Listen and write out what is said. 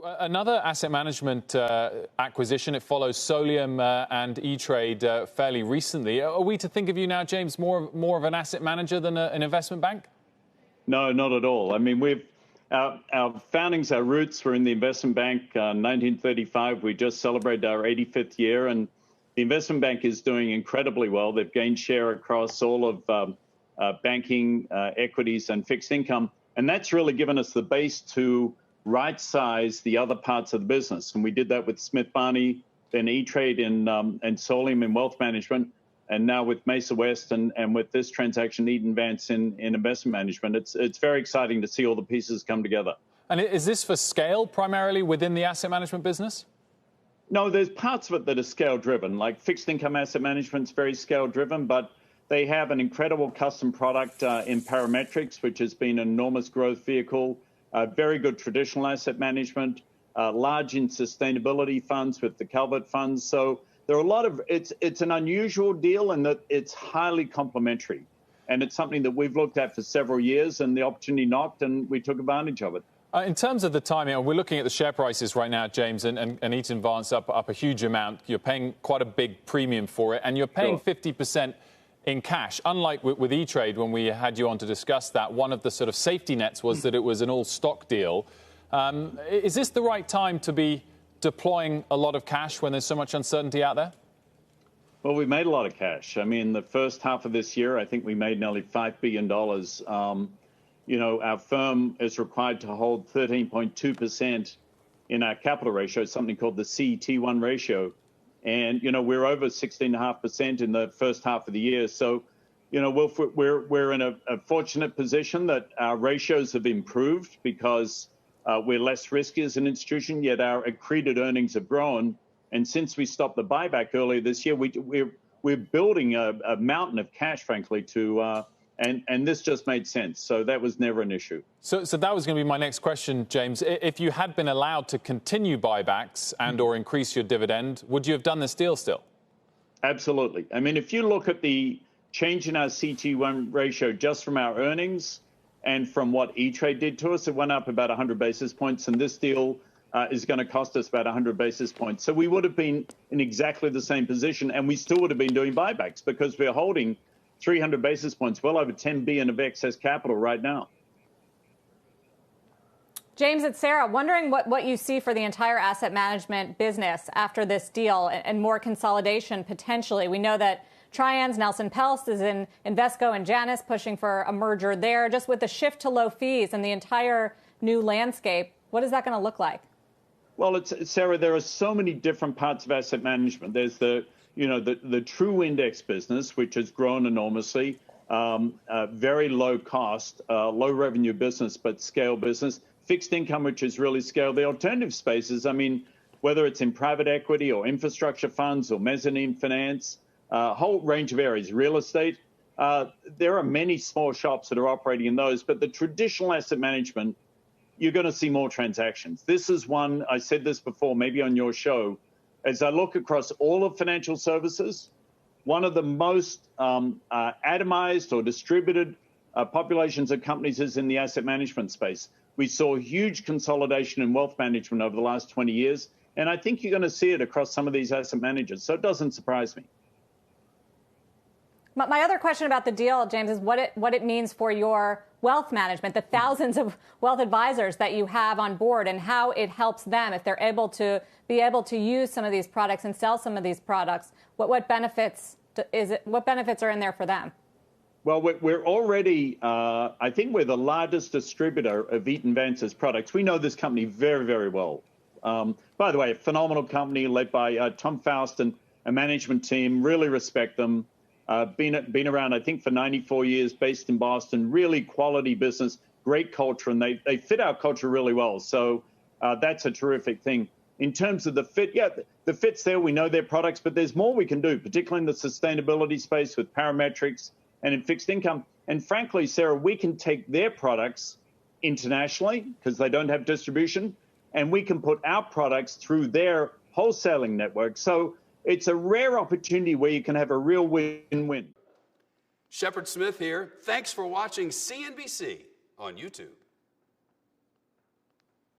Another asset management acquisition. It follows Solium and E-Trade fairly recently. Are we to think of you now, James, more of an asset manager than an investment bank? No, not at all. I mean, our foundings, our roots were in the investment bank. 1935, we just celebrated our 85th year, and the investment bank is doing incredibly well. They've gained share across all of banking, equities, and fixed income, and that's really given us the base to right-size the other parts of the business. And we did that with Smith Barney, then E-Trade and Solium in wealth management, and now with Mesa West and with this transaction, Eaton Vance in investment management. It's very exciting to see all the pieces come together. And is this for scale primarily within the asset management business? No, there's parts of it that are scale-driven, like fixed income asset management's very scale-driven, but they have an incredible custom product in parametrics, which has been an enormous growth vehicle. Very good traditional asset management, large in sustainability funds with the Calvert funds. So there are a lot of, it's an unusual deal in that it's highly complementary. And it's something that we've looked at for several years, and the opportunity knocked and we took advantage of it. In terms of the timing, we're looking at the share prices right now, James, and Eaton Vance up a huge amount. You're paying quite a big premium for it, and you're paying 50% in cash. Unlike with E-Trade, when we had you on to discuss that, one of the sort of safety nets was that it was an all-stock deal. Is this the right time to be deploying a lot of cash when there's so much uncertainty out there? Well, we made a lot of cash. I mean, the first half of this year, I think we made nearly $5 billion. You know, our firm is required to hold 13.2% in our capital ratio, something called the CET1 ratio. And, you know, we're over 16.5% in the first half of the year. So, you know, we're in a fortunate position that our ratios have improved because we're less risky as an institution, yet our accreted earnings have grown. And since we stopped the buyback earlier this year, we're building a mountain of cash, frankly, to and this just made sense. So that was never an issue. So that was going to be my next question, James. If you had been allowed to continue buybacks and or increase your dividend, would you have done this deal still? Absolutely. I mean, if you look at the change in our CET1 ratio just from our earnings and from what E-Trade did to us, it went up about 100 basis points. And this deal is going to cost us about 100 basis points. So we would have been in exactly the same position, and we still would have been doing buybacks because we're holding 300 basis points, well over 10 billion of excess capital right now. James, it's Sarah. Wondering what you see for the entire asset management business after this deal and more consolidation potentially. We know that Trian's Nelson Peltz is in Invesco and Janus pushing for a merger there. Just with the shift to low fees and the entire new landscape, what is that going to look like? Well, Sarah, there are so many different parts of asset management. There's the true index business, which has grown enormously, very low cost, low revenue business, but scale business. Fixed income, which is really scale. The alternative spaces, I mean, whether it's in private equity or infrastructure funds or mezzanine finance, a whole range of areas, real estate. There are many small shops that are operating in those, but the traditional asset management, you're going to see more transactions. This is one, I said this before, maybe on your show, as I look across all of financial services, one of the most atomized or distributed populations of companies is in the asset management space. We saw huge consolidation in wealth management over the last 20 years, and I think you're going to see it across some of these asset managers, so it doesn't surprise me. My other question about the deal, James, is what it means for your wealth management, the thousands of wealth advisors that you have on board, and how it helps them if they're able to use some of these products and sell some of these products. What benefits are in there for them? Well, we're already, I think we're the largest distributor of Eaton Vance's products. We know this company very, very well. By the way, a phenomenal company led by Tom Faust and a management team. Really respect them. Been around, I think, for 94 years, based in Boston. Really quality business, great culture, and they fit our culture really well. So that's a terrific thing. In terms of the fit, yeah, the fit's there. We know their products, but there's more we can do, particularly in the sustainability space with parametrics and in fixed income. And frankly, Sarah, we can take their products internationally because they don't have distribution, and we can put our products through their wholesaling network. So it's a rare opportunity where you can have a real win-win. Shepard Smith here. Thanks for watching CNBC on YouTube.